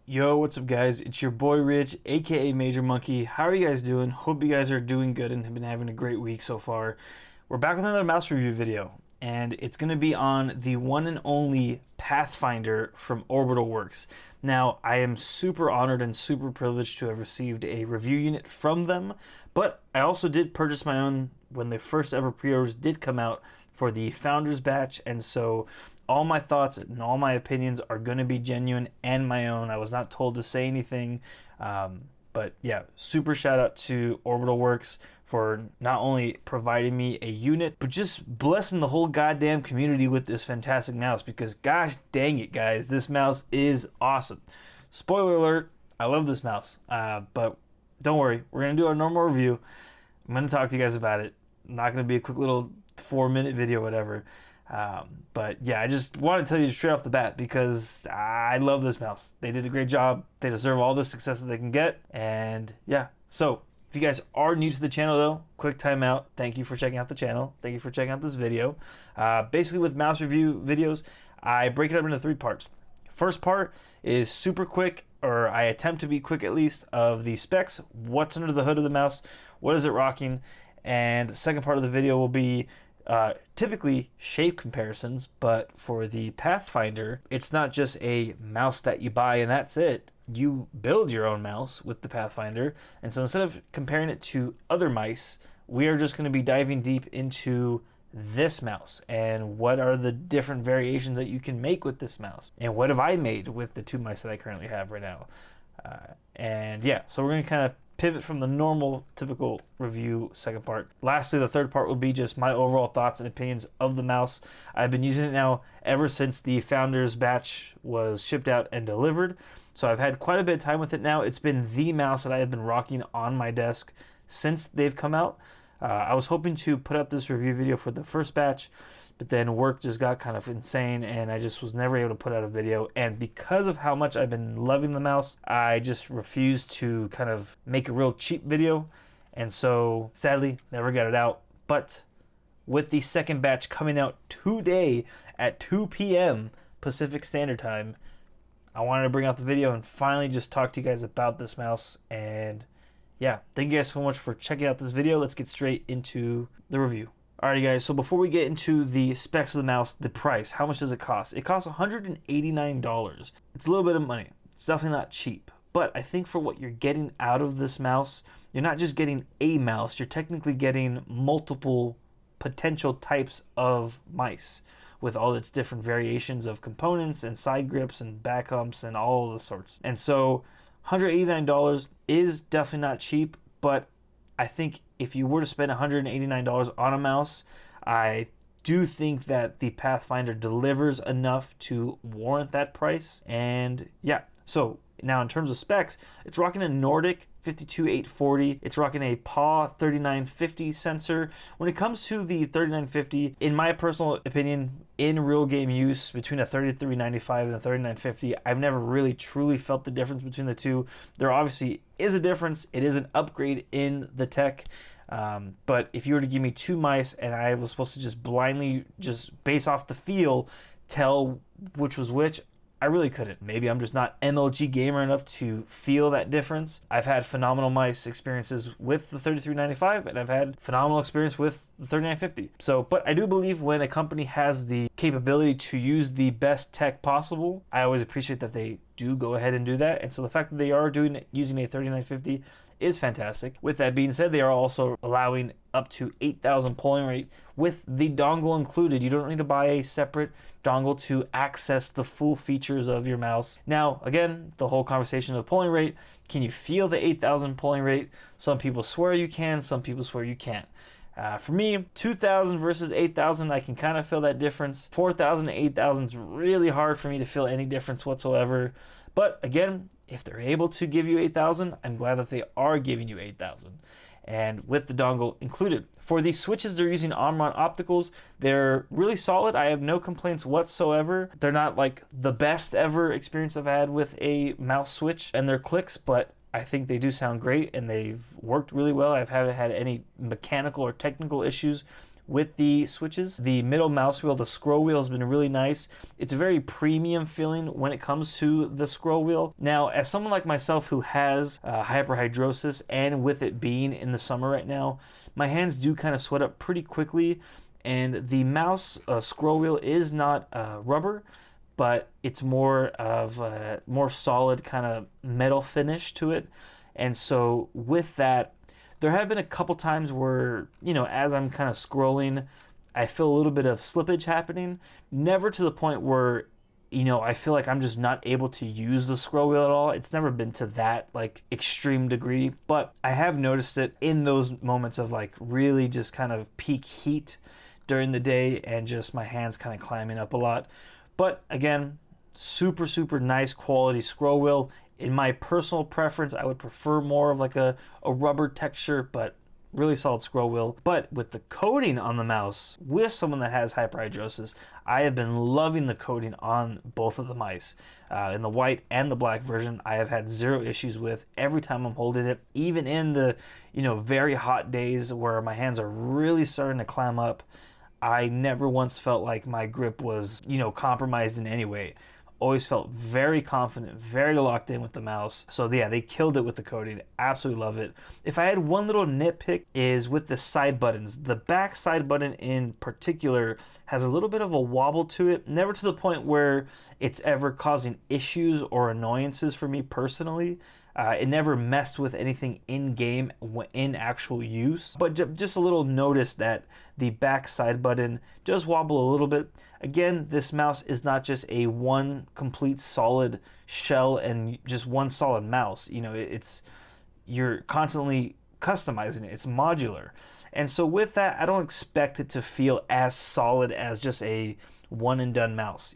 Yo, what's up, guys? It's your boy Rich, aka Major Monkey. How are you guys doing? Hope you guys are doing good and have been having a great week so far. We're back with another mouse review video, and it's going to be on the one and only Pathfinder from Orbital Works. Now, I am super honored and super privileged to have received a review unit from them, but I also did purchase my own when the first ever pre-orders did come out for the Founders batch, and so all my thoughts and all my opinions are going to be genuine and my own. I was not told to say anything. But yeah, super shout out to Orbital Works for not only providing me a unit, but just blessing the whole goddamn community with this fantastic mouse, because gosh dang it, guys, this mouse is awesome. Spoiler alert, I love this mouse. But don't worry, we're going to do our normal review. I'm going to talk to you guys about it. Not going to be a quick little 4-minute video, whatever. But yeah, I just want to tell you straight off the bat because I love this mouse. They did a great job. They deserve all the success that they can get. And yeah, so if you guys are new to the channel though, quick timeout. Thank you for checking out the channel. Thank you for checking out this video. Basically with mouse review videos, I break it up into 3 parts. First part is super quick, or I attempt to be quick at least, of the specs, what's under the hood of the mouse, what is it rocking, and the second part of the video will be typically shape comparisons, but for the Pathfinder, it's not just a mouse that you buy and that's it. You build your own mouse with the Pathfinder, and so instead of comparing it to other mice, we are just going to be diving deep into this mouse and what are the different variations that you can make with this mouse, and what have I made with the 2 mice that I currently have right now. And yeah, so we're going to kind of pivot from the normal typical review second part. Lastly, the third part will be just my overall thoughts and opinions of the mouse. I've been using it now ever since the Founders batch was shipped out and delivered, so I've had quite a bit of time with it now. It's been the mouse that I have been rocking on my desk since they've come out. I was hoping to put out this review video for the first batch, but then work just got kind of insane and I just was never able to put out a video. And because of how much I've been loving the mouse, I just refused to kind of make a real cheap video, and so sadly never got it out. But with the second batch coming out today at 2 p.m. Pacific Standard Time, I wanted to bring out the video and finally just talk to you guys about this mouse. And yeah, thank you guys so much for checking out this video. Let's get straight into the review. Alrighty guys, so before we get into the specs of the mouse, the price, how much does it cost? It costs $189. It's a little bit of money. It's definitely not cheap. But I think for what you're getting out of this mouse, you're not just getting a mouse, you're technically getting multiple potential types of mice with all its different variations of components and side grips and back humps and all of the sorts. And so $189 is definitely not cheap, but I think if you were to spend $189 on a mouse, I do think that the Pathfinder delivers enough to warrant that price. And yeah, so now in terms of specs, it's rocking a Nordic 52840. It's rocking a PAW 3950 sensor. When it comes to the 3950, in my personal opinion, in real game use between a 3395 and a 3950, I've never really truly felt the difference between the two. There obviously is a difference. It is an upgrade in the tech. But if you were to give me 2 mice and I was supposed to just blindly, just based off the feel, tell which was which, I really couldn't. Maybe I'm just not MLG gamer enough to feel that difference. I've had phenomenal mice experiences with the 3395 and I've had phenomenal experience with the 3950. So, but I do believe when a company has the capability to use the best tech possible, I always appreciate that they do go ahead and do that. And so the fact that they are using a 3950 is fantastic. With that being said, they are also allowing up to 8,000 polling rate with the dongle included. You don't need to buy a separate dongle to access the full features of your mouse. Now, again, the whole conversation of polling rate, can you feel the 8,000 polling rate? Some people swear you can, some people swear you can't. For me, 2,000 versus 8,000, I can kind of feel that difference. 4,000 to 8,000 is really hard for me to feel any difference whatsoever. But again, if they're able to give you 8,000, I'm glad that they are giving you 8,000. And with the dongle included. For these switches, they're using Omron opticals. They're really solid. I have no complaints whatsoever. They're not like the best ever experience I've had with a mouse switch and their clicks, but I think they do sound great and they've worked really well. I haven't had any mechanical or technical issues with the switches. The middle mouse wheel, the scroll wheel, has been really nice. It's a very premium feeling when it comes to the scroll wheel. Now, as someone like myself who has hyperhidrosis, and with it being in the summer right now, my hands do kind of sweat up pretty quickly, and the mouse scroll wheel is not rubber, but it's more of a more solid kind of metal finish to it. And so with that, there have been a couple times where, as I'm kind of scrolling, I feel a little bit of slippage happening. Never to the point where, I feel like I'm just not able to use the scroll wheel at all. It's never been to that like extreme degree, but I have noticed it in those moments of like really just kind of peak heat during the day and just my hands kind of climbing up a lot. But again, super, super nice quality scroll wheel. In my personal preference, I would prefer more of like a rubber texture, but really solid scroll wheel. But with the coating on the mouse, with someone that has hyperhidrosis, I have been loving the coating on both of the mice. In the white and the black version, I have had zero issues with every time I'm holding it. Even in the, very hot days where my hands are really starting to clam up, I never once felt like my grip was, compromised in any way. Always felt very confident, very locked in with the mouse. So yeah, they killed it with the coating. Absolutely love it. If I had one little nitpick, is with the side buttons. The back side button in particular has a little bit of a wobble to it. Never to the point where it's ever causing issues or annoyances for me personally. It never messed with anything in game in actual use, but just a little notice that the back side button does wobble a little bit. Again, this mouse is not just a one complete solid shell and just one solid mouse. You're constantly customizing it. It's modular. And so with that, I don't expect it to feel as solid as just a one and done mouse,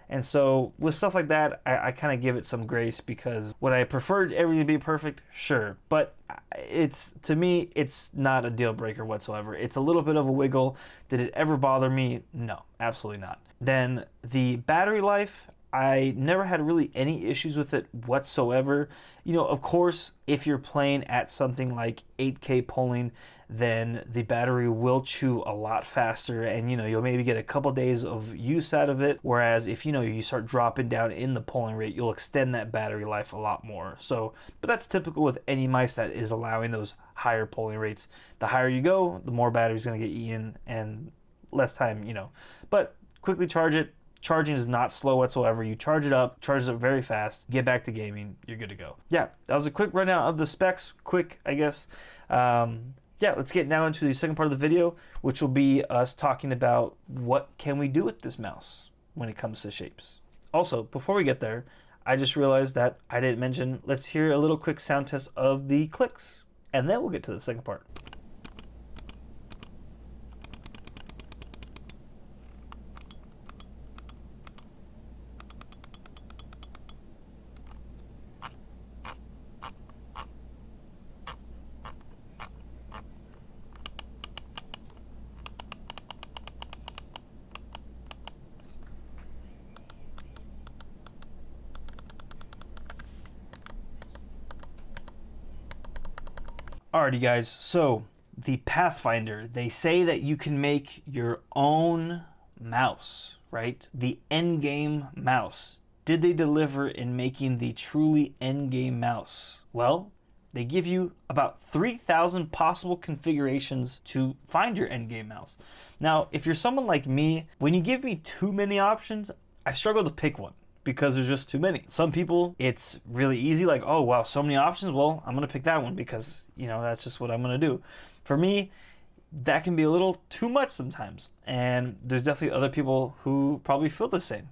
And so with stuff like that, I kind of give it some grace, because would I prefer everything to be perfect? Sure. But to me, it's not a deal breaker whatsoever. It's a little bit of a wiggle. Did it ever bother me? No, absolutely not. Then the battery life, I never had really any issues with it whatsoever. Of course, if you're playing at something like 8K polling, then the battery will chew a lot faster, and you'll maybe get a couple days of use out of it. Whereas if you start dropping down in the polling rate, you'll extend that battery life a lot more. So, but that's typical with any mice that is allowing those higher polling rates. The higher you go, the more battery's going to get eaten and less time, But quickly charge it. Charging is not slow whatsoever. You charge it up very fast, get back to gaming, you're good to go. Yeah, that was a quick rundown of the specs. Quick, I guess. Yeah, let's get now into the second part of the video, which will be us talking about what can we do with this mouse when it comes to shapes. Also, before we get there, I just realized that I didn't mention, let's hear a little quick sound test of the clicks, and then we'll get to the second part. Alrighty guys, so the Pathfinder, they say that you can make your own mouse, right? The Endgame mouse. Did they deliver in making the truly Endgame mouse? Well, they give you about 3,000 possible configurations to find your Endgame mouse. Now, if you're someone like me, when you give me too many options, I struggle to pick one, because there's just too many. Some people, it's really easy, like, oh wow, so many options, well, I'm gonna pick that one because, that's just what I'm gonna do. For me, that can be a little too much sometimes, and there's definitely other people who probably feel the same.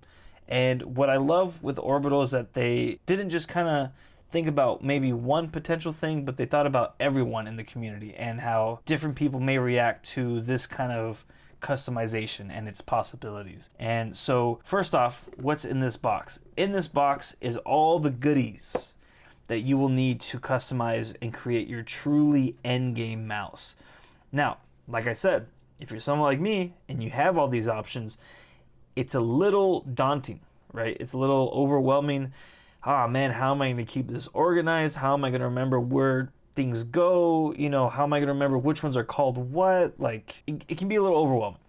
And what I love with Orbital is that they didn't just kind of think about maybe one potential thing, but they thought about everyone in the community and how different people may react to this kind of customization and its possibilities. And so first off, what's in this box? In this box is all the goodies that you will need to customize and create your truly endgame mouse. Now, like I said, if you're someone like me and you have all these options, it's a little daunting, right? It's a little overwhelming. Ah man, how am I going to keep this organized? How am I going to remember where things go, you know, how am I going to remember which ones are called what? Like, it can be a little overwhelming.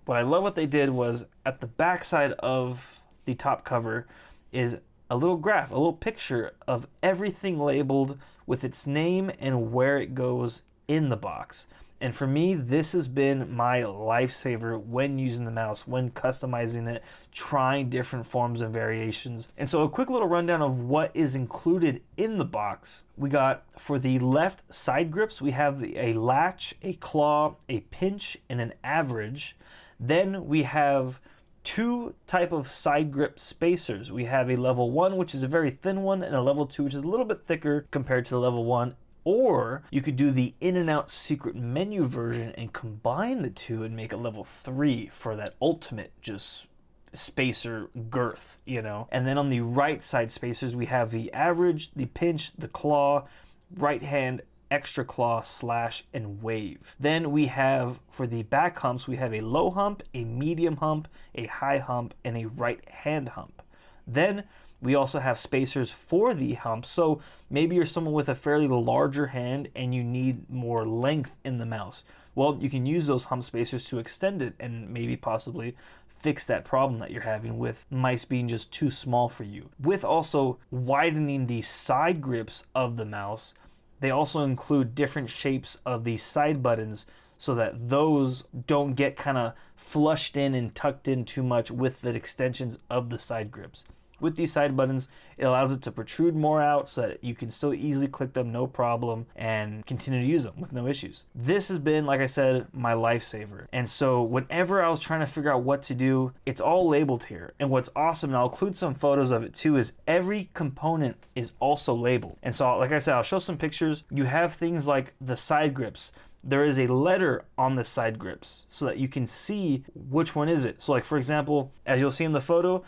What I love what they did was at the backside of the top cover is a little graph, a little picture of everything labeled with its name and where it goes in the box. And for me, this has been my lifesaver when using the mouse, when customizing it, trying different forms and variations. And so a quick little rundown of what is included in the box. We got, for the left side grips, we have a latch, a claw, a pinch, and an average. Then we have two type of side grip spacers. We have a level 1, which is a very thin one, and a level 2, which is a little bit thicker compared to the level 1. Or you could do the in and out secret menu version and combine the two and make a level 3 for that ultimate just spacer girth, you know. And then on the right side spacers, we have the average, the pinch, the claw, right hand, extra claw, slash, and wave. Then we have, for the back humps, we have a low hump, a medium hump, a high hump, and a right hand hump. Then we also have spacers for the humps. So maybe you're someone with a fairly larger hand and you need more length in the mouse. Well, you can use those hump spacers to extend it and maybe possibly fix that problem that you're having with mice being just too small for you. With also widening the side grips of the mouse, they also include different shapes of the side buttons so that those don't get kind of flushed in and tucked in too much with the extensions of the side grips. With these side buttons, it allows it to protrude more out so that you can still easily click them, no problem, and continue to use them with no issues. This has been, like I said, my lifesaver. And so whenever I was trying to figure out what to do, it's all labeled here. And what's awesome, and I'll include some photos of it too, is every component is also labeled. And so, like I said, I'll show some pictures. You have things like the side grips. There is a letter on the side grips so that you can see which one is it. So like, for example, as you'll see in the photo,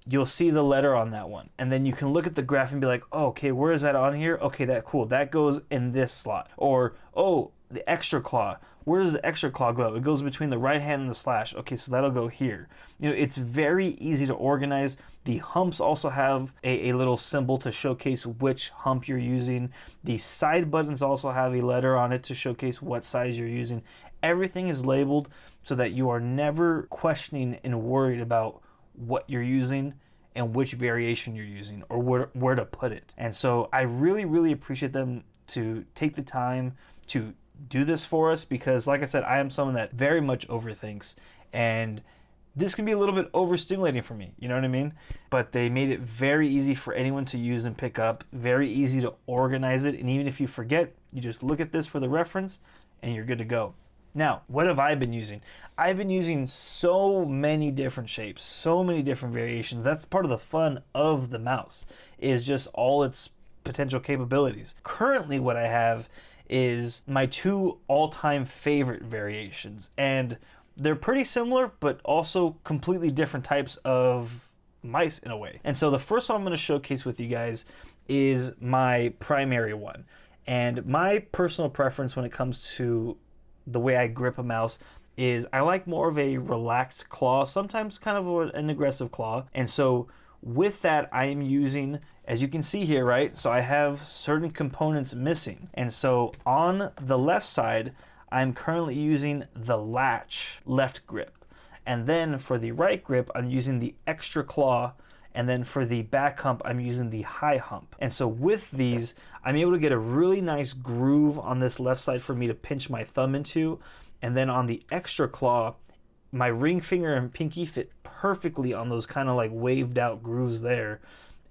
you'll see the letter on that one. And then you can look at the graph and be like, oh, okay, where is that on here? Okay, that cool. That goes in this slot. Or, oh, the extra claw. Where does the extra claw go? It goes between the right hand and the slash. Okay, so that'll go here. You know, it's very easy to organize. The humps also have a little symbol to showcase which hump you're using. The side buttons also have a letter on it to showcase what size you're using. Everything is labeled so that you are never questioning and worried about what you're using and which variation you're using or where to put it. And so I really appreciate them to take the time to do this for us, because like I said, I am someone that very much overthinks, and this can be a little bit overstimulating for me, you know what I mean? But they made it very easy for anyone to use and pick up, very easy to organize it, and even if you forget, you just look at this for the reference and you're good to go. Now, what have I been using? I've been using so many different shapes, so many different variations. That's part of the fun of the mouse, is just all its potential capabilities. Currently, what I have is my two all-time favorite variations, and they're pretty similar, but also completely different types of mice in a way. And so the first one I'm going to showcase with you guys is my primary one. And my personal preference when it comes to the way I grip a mouse is I like more of a relaxed claw, sometimes kind of an aggressive claw. And so with that, I am using, as you can see here, right? So I have certain components missing. And so on the left side, I'm currently using the latch left grip. And then for the right grip, I'm using the extra claw. And then for the back hump, I'm using the high hump. And so with these, I'm able to get a really nice groove on this left side for me to pinch my thumb into. And then on the extra claw, my ring finger and pinky fit perfectly on those kind of like waved out grooves there.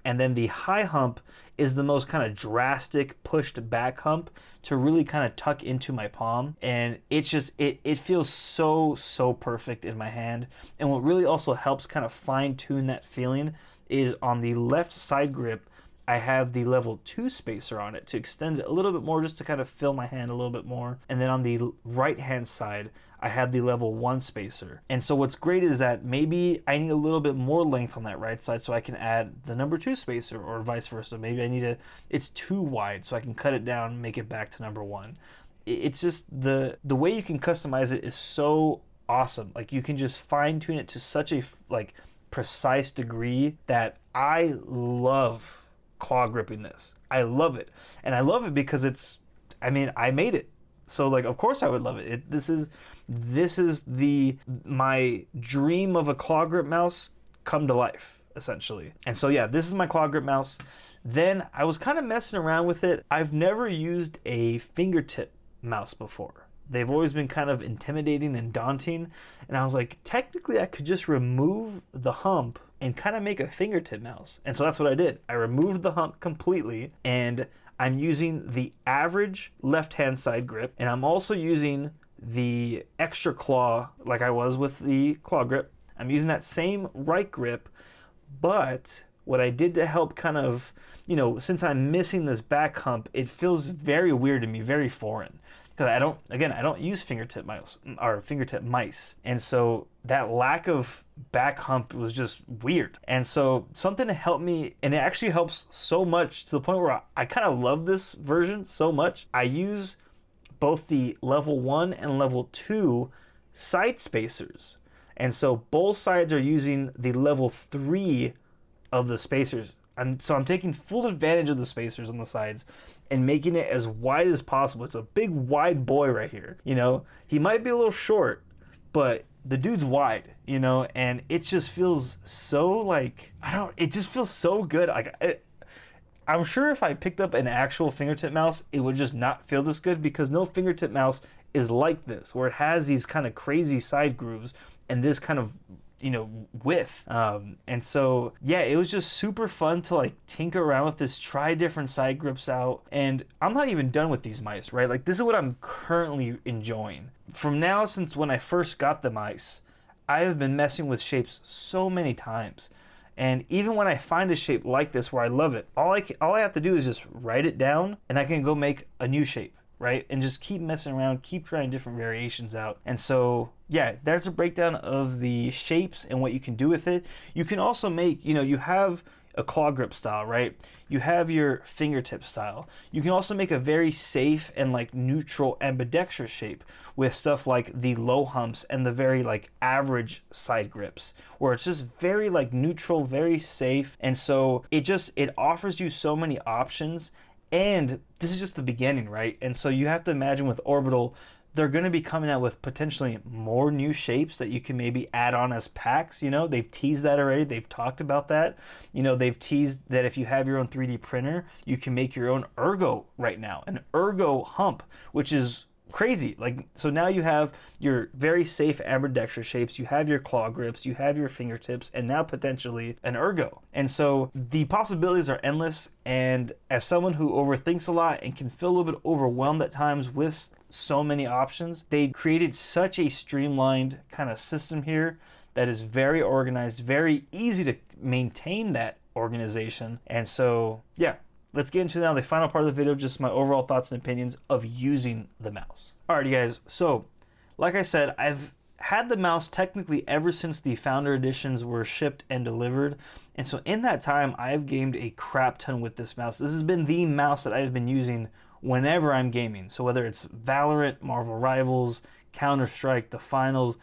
And then the high hump is the most kind of drastic pushed back hump to really kind of tuck into my palm. And it's just, it feels so perfect in my hand. And what really also helps kind of fine tune that feeling is on the left side grip, I have the level 2 spacer on it to extend it a little bit more, just to kind of fill my hand a little bit more. And then on the right hand side, I have the level 1 spacer. And so what's great is that maybe I need a little bit more length on that right side, so I can add the number 2 spacer, or vice versa. Maybe I need it's too wide, so I can cut it down and make it back to number 1. It's just the way you can customize it is so awesome. Like, you can just fine tune it to such a like precise degree that I love claw gripping this. I love it. And I love it because I made it. So like, of course I would love it. This is my dream of a claw grip mouse come to life, essentially. And so yeah, this is my claw grip mouse. Then I was kind of messing around with it. I've never used a fingertip mouse before. They've always been kind of intimidating and daunting. And I was like, technically I could just remove the hump and kind of make a fingertip mouse. And so that's what I did. I removed the hump completely, and I'm using the average left-hand side grip, and I'm also using the extra claw like I was with the claw grip. I'm using that same right grip, but what I did to help kind of, since I'm missing this back hump, it feels very weird to me, very foreign. Because I don't use fingertip mice. And so that lack of back hump was just weird. And so something to help me, and it actually helps so much to the point where I kind of love this version so much. I use both the level 1 and level 2 side spacers. And so both sides are using the level 3 of the spacers. So I'm taking full advantage of the spacers on the sides and making it as wide as possible. It's a big wide boy right here. He might be a little short, but the dude's wide, and it just feels so it just feels so good. I'm sure if I picked up an actual fingertip mouse, it would just not feel this good, because no fingertip mouse is like this, where it has these kind of crazy side grooves and this kind of width. And so yeah, it was just super fun to tinker around with this, try different side grips out. And I'm not even done with these mice, right? This is what I'm currently enjoying. From now, since when I first got the mice, I have been messing with shapes so many times. And even when I find a shape like this where I love it, all I have to do is just write it down, and I can go make a new shape, right? And just keep messing around, keep trying different variations out. And so yeah, there's a breakdown of the shapes and what you can do with it. You can also make, you have a claw grip style, right? You have your fingertip style. You can also make a very safe and neutral ambidextrous shape with stuff like the low humps and the very average side grips, where it's just very neutral, very safe. And so it offers you so many options. And this is just the beginning, right? And so you have to imagine with Orbital, they're going to be coming out with potentially more new shapes that you can maybe add on as packs. They've teased that already. They've talked about that. They've teased that if you have your own 3D printer, you can make your own ergo right now, an ergo hump, which is crazy. So now you have your very safe ambidextrous shapes, you have your claw grips, you have your fingertips, and now potentially an ergo. And so the possibilities are endless. And as someone who overthinks a lot and can feel a little bit overwhelmed at times with so many options, they created such a streamlined kind of system here that is very organized, very easy to maintain that organization. And so yeah, let's get into now the final part of the video, just my overall thoughts and opinions of using the mouse. Alrighty guys, so like I said, I've had the mouse technically ever since the Founder Editions were shipped and delivered. And so in that time, I've gamed a crap ton with this mouse. This has been the mouse that I've been using whenever I'm gaming. So whether it's Valorant, Marvel Rivals, Counter-Strike, the finals,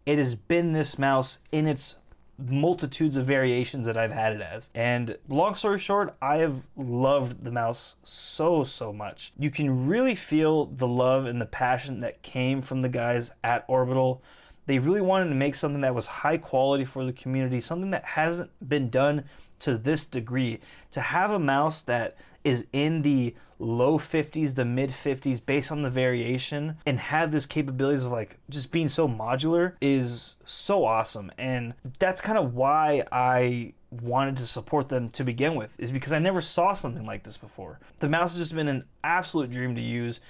it has been this mouse in its multitudes of variations that I've had it as. And long story short, I have loved the mouse so much. You can really feel the love and the passion that came from the guys at Orbital. They really wanted to make something that was high quality for the community, something that hasn't been done to this degree. To have a mouse that is in the low 50s, the mid 50s based on the variation, and have this capabilities of just being so modular is so awesome. And that's kind of why I wanted to support them to begin with, is because I never saw something like this before. The mouse has just been an absolute dream to use.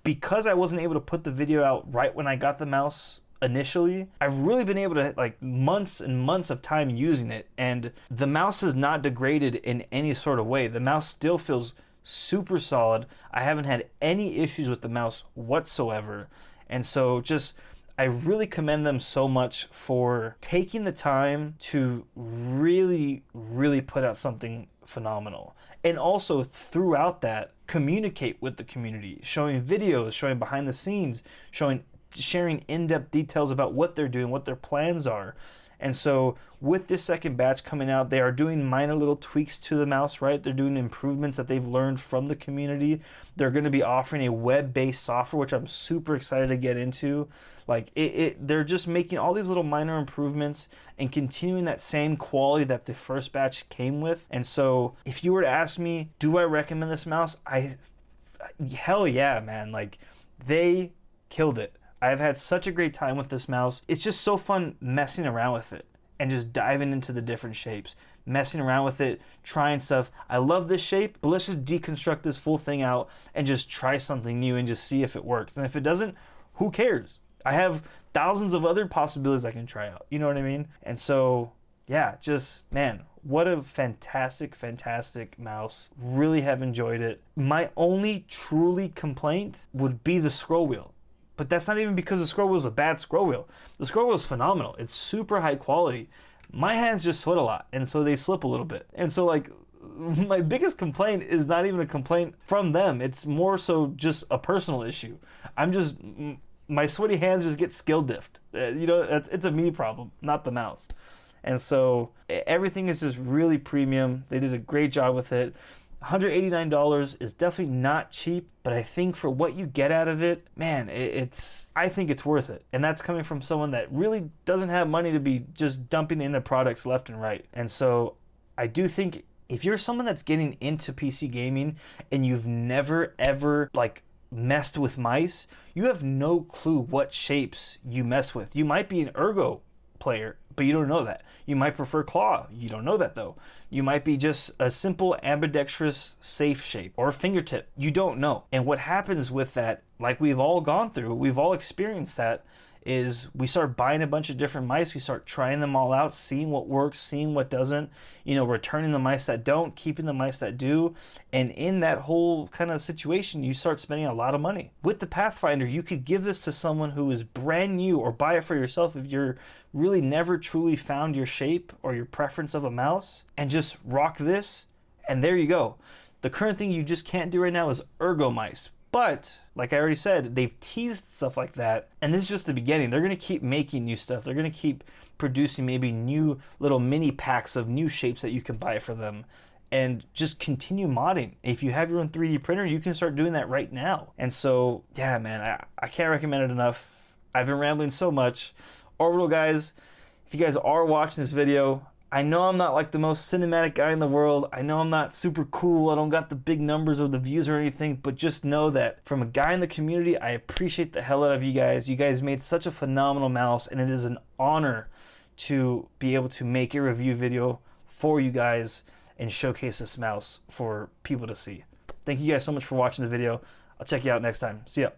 Because I wasn't able to put the video out right when I got the mouse initially, I've really been able to months and months of time using it, and the mouse has not degraded in any sort of way. The mouse still feels super solid. I haven't had any issues with the mouse whatsoever. And so I really commend them so much for taking the time to really put out something phenomenal. And also throughout that, communicate with the community, showing videos, showing behind the scenes, sharing in-depth details about what they're doing, what their plans are. And so with this second batch coming out, they are doing minor little tweaks to the mouse, right? They're doing improvements that they've learned from the community. They're going to be offering a web-based software, which I'm super excited to get into. Like they're just making all these little minor improvements and continuing that same quality that the first batch came with. And so if you were to ask me, do I recommend this mouse? Hell yeah, man. Like, they killed it. I've had such a great time with this mouse. It's just so fun messing around with it and just diving into the different shapes, messing around with it, trying stuff. I love this shape, but let's just deconstruct this full thing out and just try something new and just see if it works. And if it doesn't, who cares? I have thousands of other possibilities I can try out. You know what I mean? And so, yeah, just, man, what a fantastic, fantastic mouse. Really have enjoyed it. My only truly complaint would be the scroll wheel. But that's not even because the scroll wheel is a bad scroll wheel. The scroll wheel is phenomenal. It's super high quality. My hands just sweat a lot, and so they slip a little bit. And so, like, my biggest complaint is not even a complaint from them. It's more so just a personal issue. My sweaty hands just get skill diffed. It's a me problem, not the mouse. And so everything is just really premium. They did a great job with it. $189 is definitely not cheap, but I think for what you get out of it, man, I think it's worth it. And that's coming from someone that really doesn't have money to be just dumping into products left and right. And so I do think if you're someone that's getting into PC gaming and you've never ever like messed with mice, you have no clue what shapes you mess with. You might be an ergo player, but you don't know that. You might prefer claw. You don't know that though. You might be just a simple ambidextrous safe shape or fingertip. You don't know. And what happens with that, like we've all gone through, we've all experienced that, is we start buying a bunch of different mice, we start trying them all out, seeing what works, seeing what doesn't, returning the mice that don't, keeping the mice that do. And in that whole kind of situation, you start spending a lot of money. With the Pathfinder, you could give this to someone who is brand new, or buy it for yourself if you're really never truly found your shape or your preference of a mouse, and just rock this, and there you go. The current thing you just can't do right now is ergo mice. But, like I already said, they've teased stuff like that, and this is just the beginning. They're going to keep making new stuff. They're going to keep producing maybe new little mini packs of new shapes that you can buy for them, and just continue modding. If you have your own 3D printer, you can start doing that right now. And so, yeah, man, I can't recommend it enough. I've been rambling so much. Orbital guys, if you guys are watching this video, I know I'm not like the most cinematic guy in the world. I know I'm not super cool. I don't got the big numbers or the views or anything, but just know that from a guy in the community, I appreciate the hell out of you guys. You guys made such a phenomenal mouse, and it is an honor to be able to make a review video for you guys and showcase this mouse for people to see. Thank you guys so much for watching the video. I'll check you out next time. See ya.